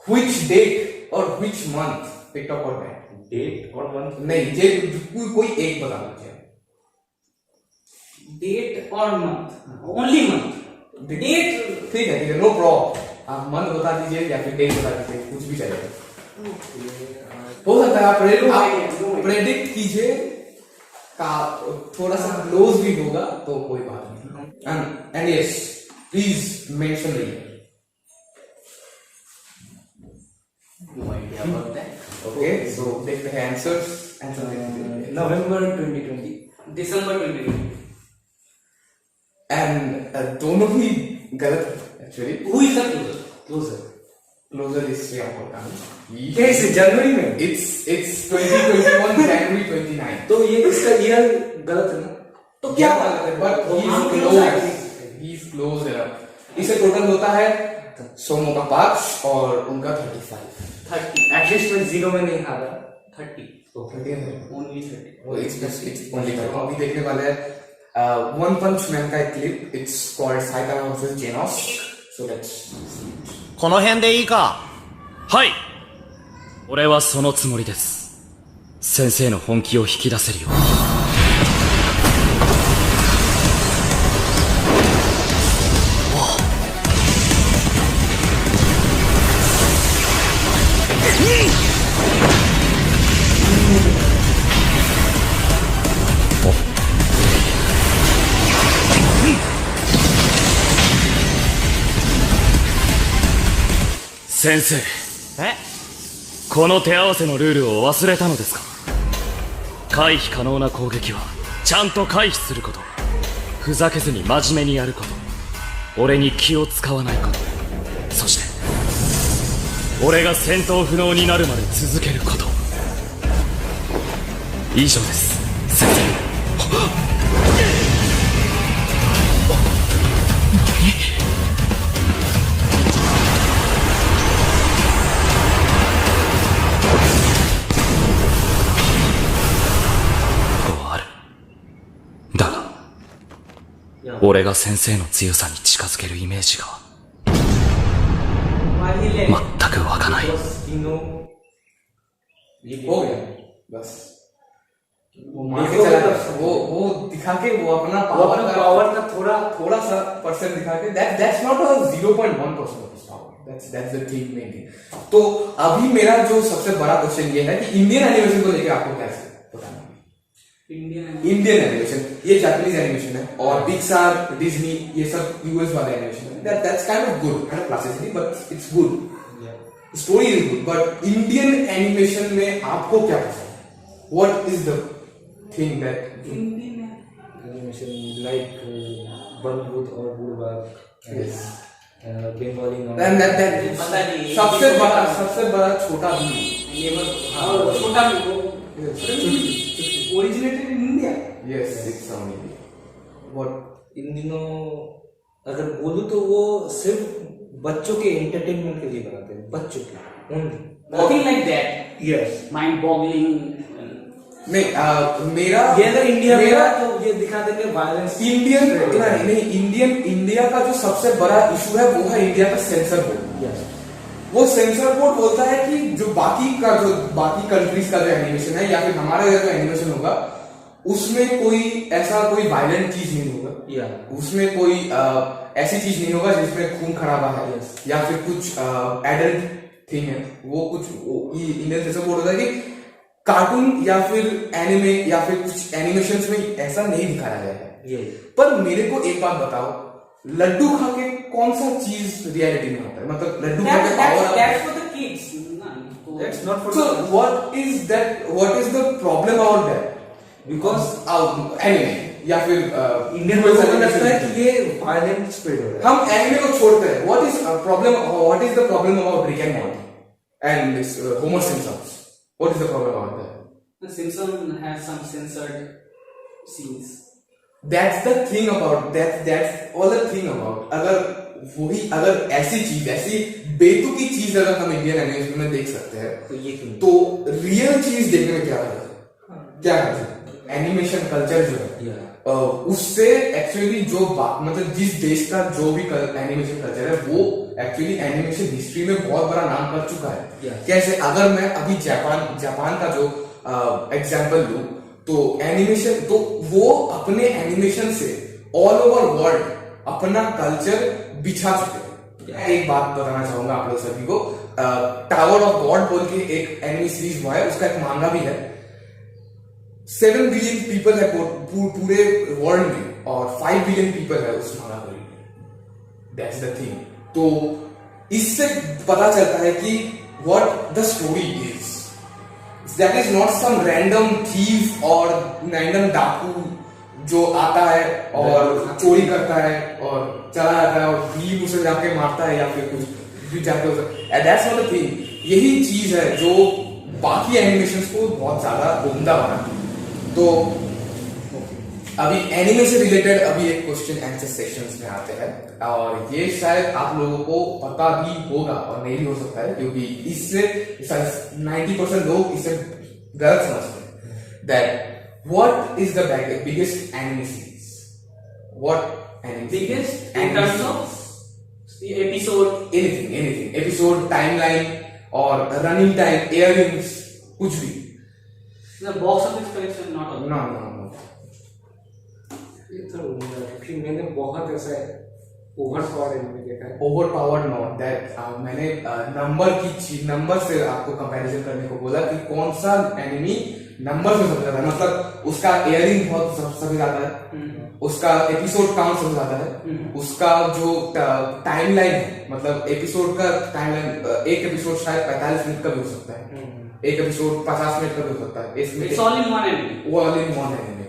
व्हिच डेट और व्हिच मंथ टिकटॉक और बैन? डेट और मंथ नहीं, कोई एक बता दीजिए। डेट और मंथ, ओनली मंथ। डेट ठीक है, नो प्रॉब्लम। आप मंथ बता दीजिए या फिर डेट बता दीजिए, कुछ भी चलेगा। हो सकता है आप प्रेडिक्ट कीजिए, का थोड़ा सा क्लोज भी होगा तो कोई बात नहीं। And yes, please mention the year. Okay, so देखते हैं आंसर्स। November 2020, December 2020। एंड दोनों ही गलत actually. Who is the closer is Shreya Ghoshal. कैसे जनवरी में? It's 2021 January 29। तो ये इसका ईयर गलत है ना? तो क्या गलत है, but he is close enough. इसे टोटल होता है सोमो का 5 और उनका 30। एटलीस्ट मैं 0 में नहीं खा रहा। 30 ओनली 30। It's only 30। अभी देखने वाले हैं वन पंच मैन का एक clip. It's called Saitama versus Genos. So let's この辺でいいか。はい。俺はそのつもりです。先生の本気を引き出せるよ。先生、この手合わせのルールを忘れたのですか？回避可能な攻撃はちゃんと回避すること、ふざけずに真面目にやること、俺に気を使わないこと、そして俺が戦闘不能になるまで続けること。以上です、先生。俺が先生の強さに近づけるイメージが全く湧かない。हो गया बस। वो दिखा के वो अपना पावर का थोड़ा सा परसेंट दिखा के that's not a 0.1% of his power. That's the thing main thing. तो अभी मेरा जो सबसे बड़ा क्वेश्चन ये है कि इंडियन एनिमेशन को लेके आपको क्या बताना है? इंडियन एनिमेशन, ये जापानीज एनिमेशन है और पिक्सार, डिज्नी, ये सब यूएस वाला एनिमेशन है। That's kind of good, kind of classicity, but it's good, story is good. But Indian animation में आपको क्या पसंद है? What is the thing that Indian animation like Bollywood और बुड़बाग, बंगाली, सबसे बड़ा छोटा भी, छोटा originated in India. Yes, it's from India. What इन दिनों अगर बोलूं तो वो सिर्फ बच्चों के एंटरटेनमेंट के लिए बनाते हैं, बच्चों के only. Nothing like that. Yes. Mind-boggling. नहीं, मेरा ये अगर इंडिया में तो ये दिखा देंगे वायलेंस। इंडिया का जो सबसे बड़ा इशू है वो है इंडिया का सेंसर बोर्ड। Yes. वो सेंसर बोर्ड बोलता है कि जो बाकी कंट्रीज का जो एनिमेशन है या फिर हमारा जो एनिमेशन होगा उसमें कोई ऐसा कोई वायलेंट चीज नहीं होगा, उसमें कोई ऐसी चीज नहीं होगा जिसमें खून खराबा है या फिर कुछ एडल्ट थिंग है, वो कुछ इंडियन जैसे बोल रहा है कि कार्टून या फिर एनिमे या फिर कुछ एनिमेशन में ऐसा नहीं दिखाया गया है। पर मेरे को एक बात बताओ, लड्डू खा के कौन सा चीज रियलिटी में होता है? मतलब लड्डू खा के That's not for so what is that, what is the problem about that? Because anime या फिर इंडियन लोगों को लगता है कि ये वायलेंट स्प्रेड हो रहा है। हम एनिमे को छोड़ते हैं। What is problem? What is the problem about Rick and Morty and this Homer Simpsons? What is the problem about that? The Simpsons has some censored scenes. That's the thing about that. That's all the thing about. अगर ऐसी चीज, ऐसी बेतुकी चीज अगर हम Indian animation में देख सकते हैं तो रियल चीज देखने में क्या है? एनिमेशन कल्चर जो है उससे एक्चुअली जो मतलब जिस देश का जो भी एनिमेशन कल्चर है वो एक्चुअली एनिमेशन हिस्ट्री में बहुत बड़ा नाम कर चुका है। कैसे? अगर मैं अभी जापान का जो एग्जांपल लूं तो एनिमेशन, तो वो अपने एनिमेशन से ऑल ओवर वर्ल्ड अपना कल्चर बिछा चुके हैं। एक बात बताना चाहूंगा आप लोग सभी को, टावर ऑफ गॉड बोल के एक एनिमी सीरीज हुआ है, उसका एक मांगा भी है। 7 बिलियन पीपल है पूरे वर्ल्ड में और 5 बिलियन पीपल है उस मांगा को। That's the thing. तो इससे पता चलता है कि what the story is, that is not some random thief और रैंडम डाकू जो आता है और चोरी करता है और चला जाता है और भी उसे जाके मारता है या फिर कुछ भी जाके दैट्स नॉट द थिंग। यही चीज है जो बाकी एनिमेशंस को बहुत ज्यादा उम्दा बनाती है। तो अभी एनिमे से रिलेटेड अभी एक क्वेश्चन आंसर सेशंस में आते हैं और ये शायद आप लोगों को पता भी होगा और नहीं भी हो सकता है, क्योंकि इससे 90% लोग इसे गलत समझते हैं। That what is the biggest anime series? What anime? Biggest in terms of episode? Anything. Episode, timeline और running time, airings, कुछ भी. The box office collection not. No. ये तो क्योंकि मैंने बहुत ऐसा ओवरपावर्ड एनिमे देखा है। ओवरपावर्ड नॉट दैट, मैंने नंबर से आपको कंपैरिजन करने को बोला कि कौन सा एनिमी नंबर से सबसे ज्यादा, मतलब उसका एयरिंग बहुत सबसे ज्यादा है, उसका एपिसोड काउंट सबसे ज्यादा है, उसका जो टाइमलाइन है, मतलब एपिसोड का टाइमलाइन, एक एपिसोड शायद 45 मिनट का भी हो सकता है, एक एपिसोड 50 मिनट का भी हो सकता है। इसमें ऑल इन वन एनिमे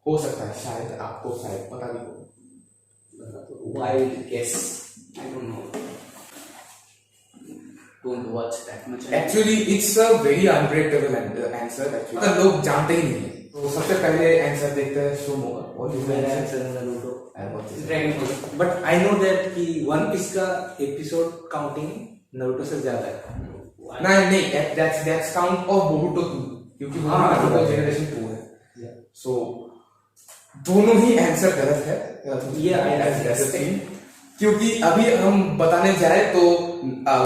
हो सकता है, शायद आपको शायद पता भी हो। Wild guess. I don't know. Don't watch that much. Actually, it's a very unpredictable answer. Actually, तो लोग जानते ही नहीं। तो सबसे पहले आंसर देखते हैं शोमो का। और मेरा आंसर है Naruto. Dragon Ball. But I know that कि वन पीस का एपिसोड काउंटिंग नारुतो से ज्यादा है। नहीं, that's count of Boruto 2, क्योंकि Boruto generation 2 है। So दोनों ही आंसर गलत है। क्योंकि अभी हम बताने जाए तो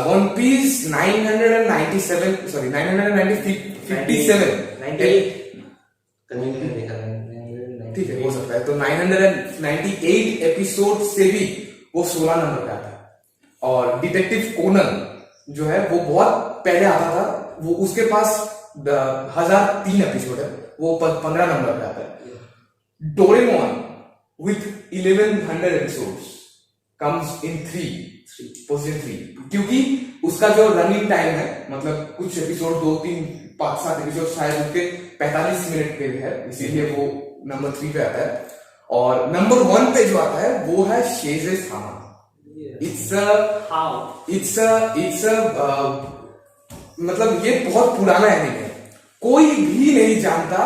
वन पीस 957 ठीक है, हो सकता है। तो 998 एपिसोड से भी वो 16 नंबर पे आता है। और डिटेक्टिव कोनन जो है वो बहुत पहले आता था, वो उसके पास 1003 एपिसोड है, वो 15 नंबर पे आता है। Doraemon with 1100 episodes comes in position 3, क्योंकि उसका जो रनिंग टाइम है, मतलब कुछ एपिसोड 2, 3, 5, 7 एपिसोड शायद उसके 45 मिनट के है, इसीलिए वो नंबर 3 पे आता है। और नंबर 1 पे जो आता है वो है शेज़े सामा। मतलब ये बहुत पुराना एनिमे है, कोई भी नहीं जानता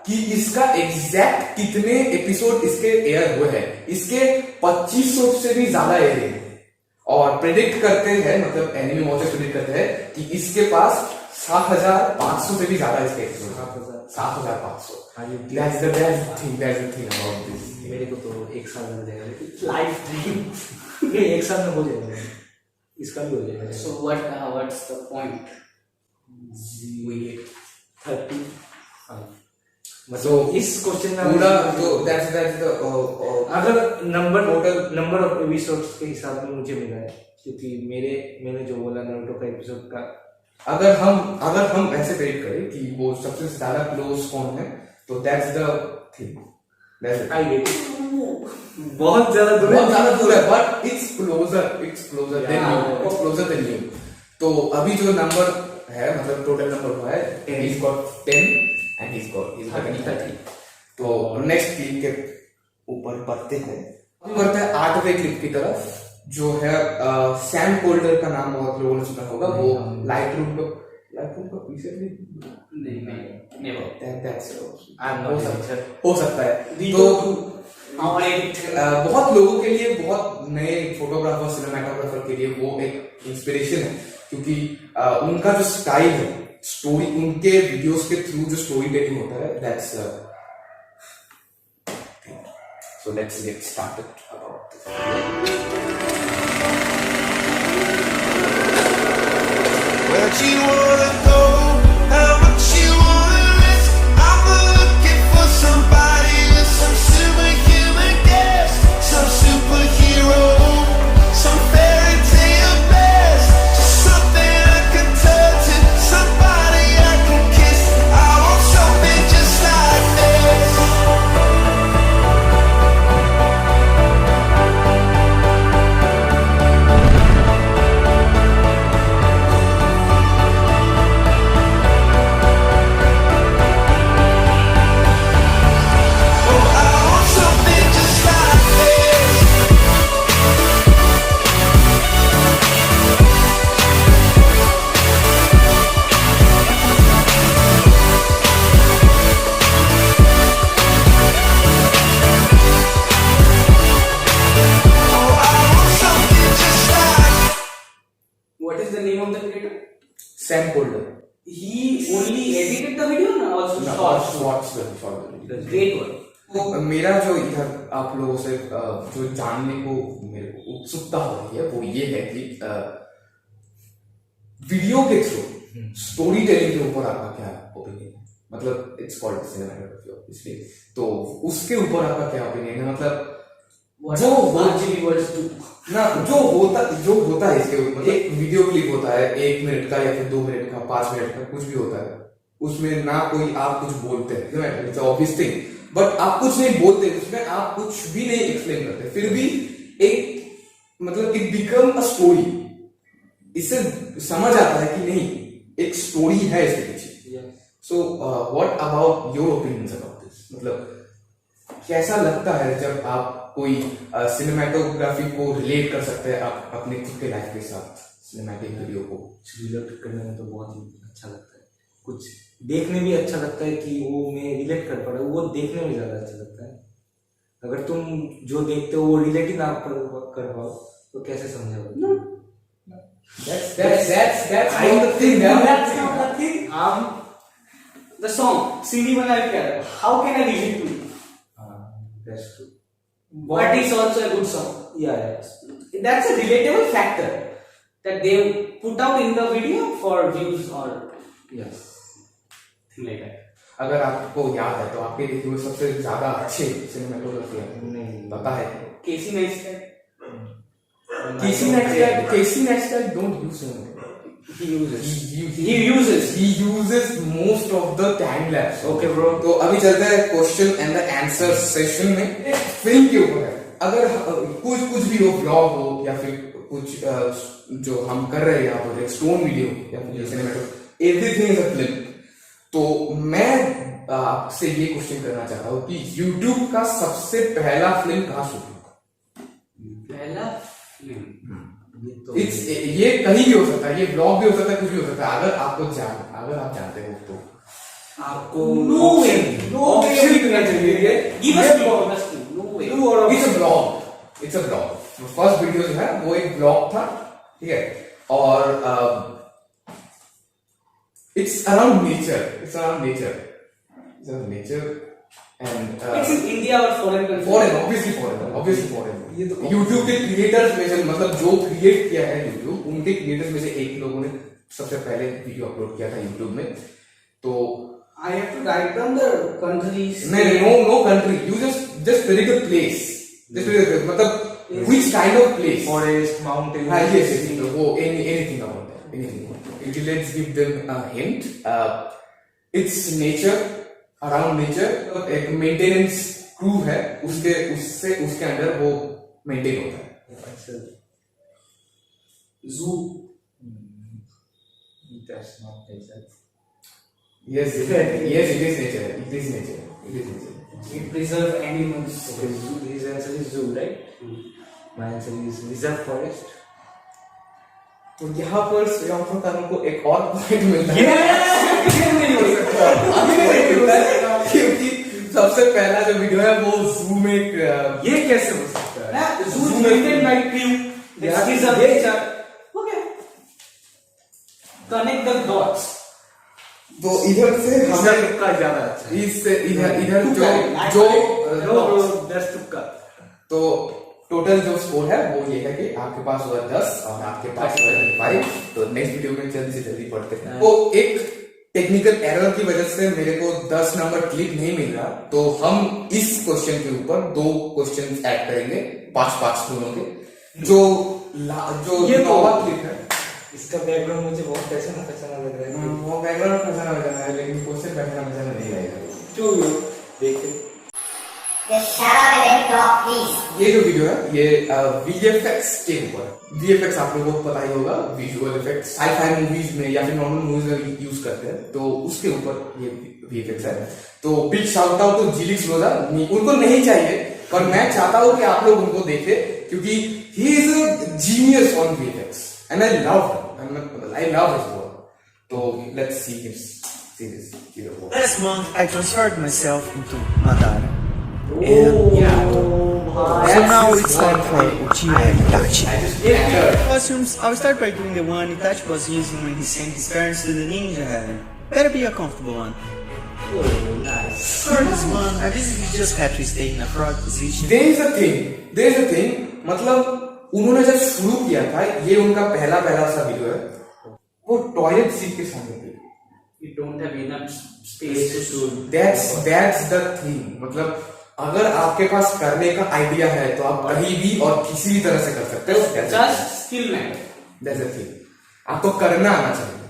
कि इसका एग्जैक्ट कितने एपिसोड इसके एयर हुए हैं। इसके 2500 से भी ज्यादा एयर है और प्रेडिक्ट करते हैं, मतलब एनिमे वॉचर्स प्रेडिक्ट करते हैं कि इसके पास 7500 से भी ज्यादा इसके episode, 7500। That's the thing about this. मेरे को तो एक साल में हो जाएगा, लाइफ टाइम एक साल में हो जाएगा, इसका भी हो जाएगा। So what's the point? We get 35 मतलब इस क्वेश्चन में पूरा जो दैट्स अगर नंबर ऑफ एपिसोड्स के हिसाब में मुझे मिला है, क्योंकि मैंने जो बोला नारुतो का एपिसोड का, अगर हम ऐसे प्रेडिक्ट करें कि वो सबसे ज्यादा क्लोज कौन है, तो that's the thing. I get बहुत ज्यादा दूर है, but it's closer then you. तो अभी जो नंबर है, मतलब टोटल नंबर हुआ है, he's got 10 and he's got 30। तो नेक्स्ट क्लिप के ऊपर बढ़ते हैं, बढ़ते हैं 8वें क्लिप की तरफ, जो है सैम कोल्डर का नाम बहुत लोगों ने सुना होगा। वो लाइट रूम का पीछे नहीं हो सकता है। तो बहुत लोगों के लिए, बहुत नए फोटोग्राफर सिनेमाटोग्राफर के लिए वो एक इंस्पिरेशन है, क्योंकि उनका जो स्टाइल है, स्टोरी, उनके वीडियोस के थ्रू जो स्टोरी टेलिंग होता है, that's so let's get started about Where'd you wanna go? How much you wanna risk? I'm looking for somebody with some superhuman gifts, some superhero, some fairy tale best, just something I can touch and somebody I can kiss. I want something just like this. What is the name of the creator? Sam Colder. He only edited the video or also shorts Great one. तो मेरा जो इधर आप लोगों से जो जानने को मेरे को उत्सुकता हो रही है, वो ये है कि वीडियो के थ्रू स्टोरी टेलिंग के ऊपर आपका क्या ओपिनियन है? मतलब इट्स कॉल्ड सिनेमैटोग्राफी ऑब्वियसली, तो उसके ऊपर आपका क्या ओपिनियन है? मतलब जो होता है इसके ऊपर, एक वीडियो क्लिप होता है 1 मिनट का या फिर 2 मिनट का, 5 मिनट का, कुछ भी होता है, उसमें ना कोई आप कुछ बोलते हैं, इट्स ऑब्वियस थिंग, बट आप कुछ नहीं बोलते, उसमें आप कुछ भी नहीं एक्सप्लेन करते, फिर भी एक मतलब इट बिकम अ स्टोरी। इससे समझ आता है कि नहीं, एक स्टोरी है इसके पीछे। So what about your opinions about this? मतलब कैसा लगता है जब आप कोई सिनेमैटोग्राफी को रिलेट कर सकते हैं आप अपने खुद के लाइफ के साथ, सिनेमैटिक वीडियो को रिलेट करने में तो बहुत ही अच्छा लगता है, कुछ देखने भी अच्छा लगता है कि वो मैं रिलेट कर पा रहा हूँ, वो देखने में ज्यादा अच्छा लगता है। अगर तुम जो देखते हो वो रिलेट ही ना कर पाओ तो कैसे समझोगे? That's not the thing. The song CD बना क्या है? How can I relate to it? That's true. But it's also a good song. Yeah. That's a relatable factor that they put out in the video for views or thing like that. अगर आपको याद है तो आपके देखे हुए सबसे ज्यादा अच्छे सिनेमैटोग्राफी नहीं पता है? Casey Neistat. Casey Neistat don't use cinematography. He uses most of the time lapse. Okay bro. तो अभी चलते हैं question and the answer session में। फिल्म के ऊपर है, अगर कुछ भी हो, ब्लॉग हो या फिर कुछ जो हम कर रहे हैं यहाँ पर, एक स्टोन वीडियो या फिर cinematography, everything is a film. तो मैं आपसे ये क्वेश्चन करना चाहता हूँ कि YouTube का सबसे पहला फिल्म कहाँ शूट हुआ? पहला फिल्म ये कहीं भी हो सकता है, ये ब्लॉग भी हो सकता है, कुछ भी हो सकता है। अगर आप जानते हो तो आपको no way it's a blog. First video जो है वो एक ब्लॉग था, ठीक है, और it's around nature and it's in India or foreign obviously foreign। ये तो YouTube के क्रिएटर्स में से, मतलब जो क्रिएट किया है YouTube, उनके क्रिएटर्स में से एक लोगों ने सबसे पहले वीडियो अपलोड किया था YouTube में। तो I have to write down the countries. No country. You just predict a place. Just predict मतलब which kind of place. Forest, mountain. Yes. वो anything about that. Anything. Let's give them a hint. It's nature, around nature. एक maintenance crew है, उसके अंदर वो maintain होता है. Zoo. That's not nature. Yes, it is nature. It is nature. We preserve animals. Okay, zoo, his answer is zoo, right? My answer is reserve forest. तो यहाँ पर श्रीराम सरकार को एक और पॉइंट मिलता है क्योंकि सबसे पहला जो वीडियो है वो जू में ये कैसे हो सकता है? Zoo maintained by crew. It's preserved nature. Okay. Connect the dots. तो इधर से हमें तुक्का ज्यादा अच्छा है। इससे इधर तुक्का तो टोटल जो स्कोर है वो ये है कि आपके पास हुआ 10 और आपके पास हुआ 5। तो नेक्स्ट वीडियो में जल्दी से जल्दी पढ़ते हैं। तो एक टेक्निकल एरर की वजह से मेरे को 10 नंबर क्लिक नहीं मिल रहा, तो हम इस क्वेश्चन के ऊपर 2 क्वेश्चन ऐड करेंगे 5-5 दोनों के। जो ये नौवा क्लिक है इसका बैकग्राउंड मुझे बहुत पैसा लग रहा है। वो बैकग्राउंड पैसा लग रहा है लेकिन क्वेश्चन पैसा नहीं लगेगा। जो देखिए ये जो वीडियो है ये VFX के ऊपर। VFX आप लोगों को पता ही होगा, विजुअल इफेक्ट्स साइ-फाई मूवीज में या फिर नॉर्मल मूवीज में यूज करते हैं, तो उसके ऊपर ये VFX है। तो बिग शाउट आउट टू जिलिक्स रोजा। उनको नहीं चाहिए पर मैं चाहता हूँ कि आप लोग उनको देखें क्योंकि he is a genius on VFX and I love his work. So let's see this work. Last month I transferred myself into Madara. So now it's time for Uchiha Itachi. Costumes, I'll start by doing the one Itachi was using when he sent his parents to the ninja heaven. Better be a comfortable one. For this one, I basically just had to stay in a frog position. There is a thing, मतलब उन्होंने जब शुरू किया था, ये उनका पहला सा वीडियो है, वो टॉयलेट सीट के सामने थे। You don't have enough space to do. That's the thing. मतलब अगर आपके पास करने का आइडिया है तो आप कहीं भी और किसी भी तरह से कर सकते हो। Just skill matter. That's the thing. आपको करना आना चाहिए।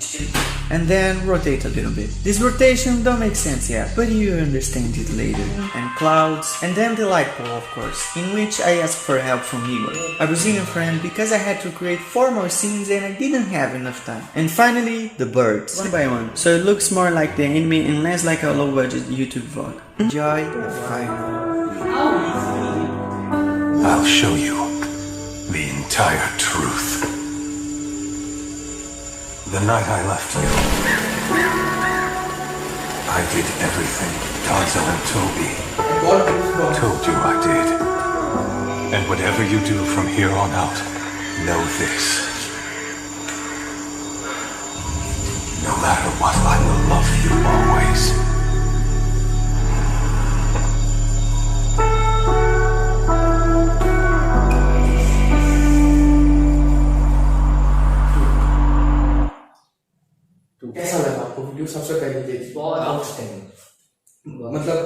And then rotate a little bit. This rotation don't make sense yet, but you understand it later. And clouds, and then the light pole, of course, in which I asked for help from Igor, a Brazilian friend, because I had to create 4 more scenes and I didn't have enough time. And finally, the birds, one by one, so it looks more like the anime and less like a low-budget YouTube vlog. Enjoy the final. I'll show you the entire truth. The night I left you, I did everything Tazo and Toby told you I did. And whatever you do from here on out, know this. No matter what, I will love you always. कैसा लगा आपको video? सबसे पहले ये बहुत outstanding, मतलब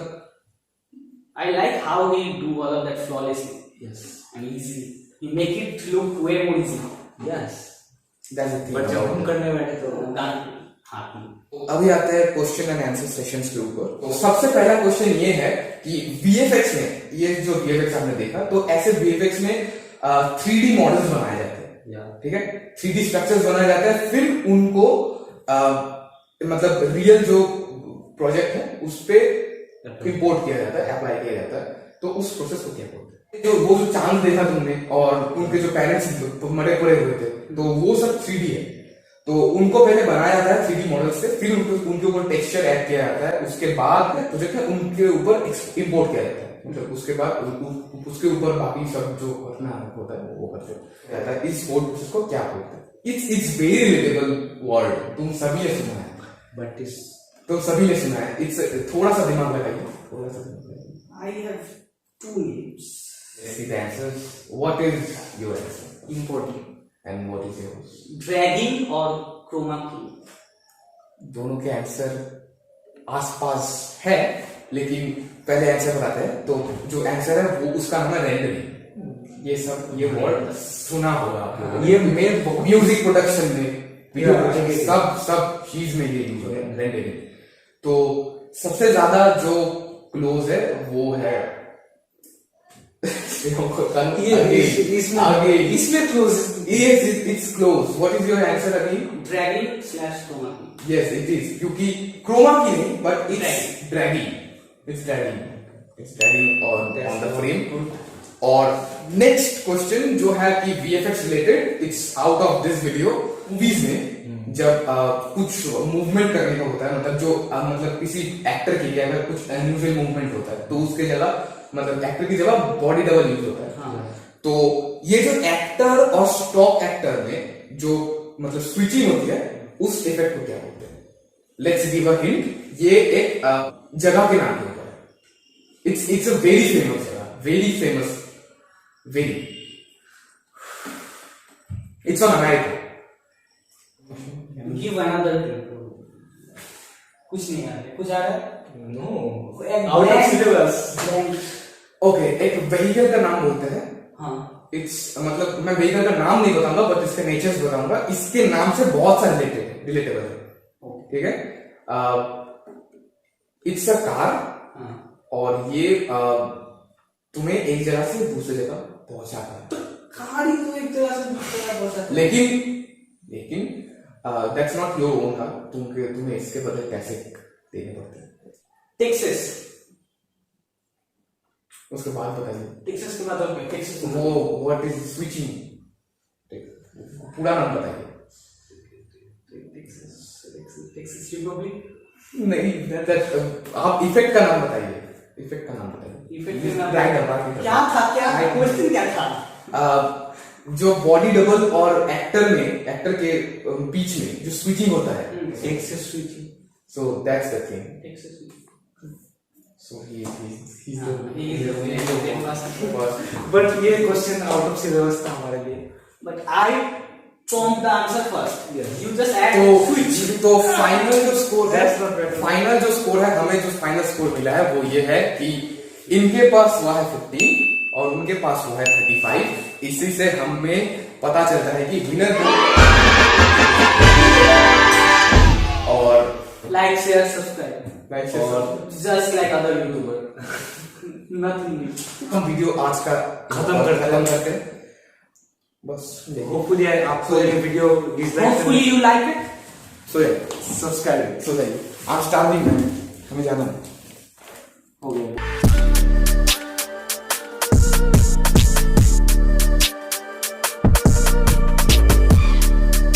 I like how he do all of that flawlessly. Yes. And easy. He make it look way more easy. Yes. That's the thing. But जब हम करने बैठे तो अभी आते हैं क्वेश्चन एंड आंसर सेशंस के ऊपर। तो सबसे पहला क्वेश्चन ये है कि VFX में, ये जो VFX हमने देखा, तो ऐसे VFX में 3D मॉडल्स बनाए जाते हैं, ठीक है, 3D स्ट्रक्चर्स बनाए जाते हैं, फिर उनको मतलब रियल जो प्रोजेक्ट है उस पे इंपोर्ट किया जाता है, अप्लाई किया जाता है। तो उस प्रोसेस को क्या बोलते हैं? जो वो जो चांद देखा तुमने और उनके जो पेरेंट्स मरे पड़े हुए थे, तो वो सब 3D है। तो उनको पहले बनाया जाता है 3D मॉडल से, फिर उनके ऊपर टेक्सचर ऐड किया जाता है, उसके बाद प्रोजेक्ट है उनके ऊपर इंपोर्ट किया जाता है, मतलब उसके बाद उसके ऊपर बाकी सब जो करना होता है वो करते हैं। इस होल प्रोसेस को क्या बोलते हैं? इट्स वेरी रिलेटेबल वर्ड, तुम सभी ने सुना है, बट तुम सभी ने सुना है। इट्स थोड़ा सा दिमाग लगाइए, थोड़ा सा दिमाग लगाइए। I have 2 names. Let's see the answers. What is your answer? Importing. And what is yours? Dragging or chroma key. दोनों के आंसर आसपास है, लेकिन पहले आंसर बताते हैं। तो जो आंसर है वो उसका नाम है रेंडरिंग। ये वर्ड सुना होगा आप लोगों ने। ये म्यूजिक प्रोडक्शन में, वीडियो प्रोडक्शन, सब चीज में ये यूज होता है रेंडरिंग। तो सबसे ज्यादा जो क्लोज है वो है इसमें close, it's close. What is your answer अभी? ड्रैगिंग स्लैश क्रोमा की। यस इट इज, क्योंकि क्रोमा की नहीं but it's dragging on the frame. और नेक्स्ट क्वेश्चन जो है कि VFX related, it's out of this video. Movies में जब कुछ मूवमेंट करने का होता है, मतलब जो मतलब किसी एक्टर के लिए अगर कुछ अनयूजुअल मूवमेंट होता है तो उसके जगह, मतलब एक्टर की जगह बॉडी डबल यूज होता है। तो ये जो एक्टर और स्टॉक एक्टर में जो मतलब स्विचिंग होती है, उस इफेक्ट को क्या बोलते हैं? Let's give a hint. ये एक जगह के नाम पे होता है। इट्स अ वेरी फेमस जगह, very famous, very, it's on America. Give another कुछ नहीं आ रहा, कुछ आ रहा है? No, out of syllabus. Okay, एक व्हीकल का नाम बोलते हैं। हाँ, इट्स मतलब मैं व्हीकल का नाम नहीं बताऊंगा बट इसके नेचर्स बताऊंगा। इसके नाम से बहुत सारे रिलेटेबल है, ठीक है? इट्स अ कार और ये तुम्हें एक जगह से दूसरी जगह पहुंचाता है। कार ही तो एक जगह से दूसरी जगह पहुंचाता है। लेकिन that's not your own car. तुम्हें इसके बदले पैसे देने पड़ते हैं। टेक्सास, उसके बाद बताइए। टेक्सास के बाद टेक्सास वो व्हाट इज स्विचिंग, पूरा नाम बताइए। टेक्सास रिपब्लिक नहीं, आप इफेक्ट का नाम बताइए। इफेक्ट का नाम बताइए। इफेक्ट क्या था? क्या क्वेश्चन क्या था? जो बॉडी डबल और एक्टर के बीच में जो स्विचिंग होता है, Texas switching. So that's the thing. Texas So but ये क्वेश्चन आउट ऑफ सिलेबस था हमारे लिए। But I formed the answer first. Yes. You just add switch. तो फाइनल जो स्कोर है, हमें जो फाइनल स्कोर मिला है वो ये है कि इनके पास हुआ है 50 और उनके पास हुआ है 35। इसी से हमें पता चलता है कि विनर और like, share, subscribe. Just like other YouTuber. Nothing new. हम वीडियो आज का खत्म करते हैं बस। होपफुली आपको ये video Hopefully you like it. So subscribe, सो जाइए। आप स्टार भी हमें जाना है। हो गया।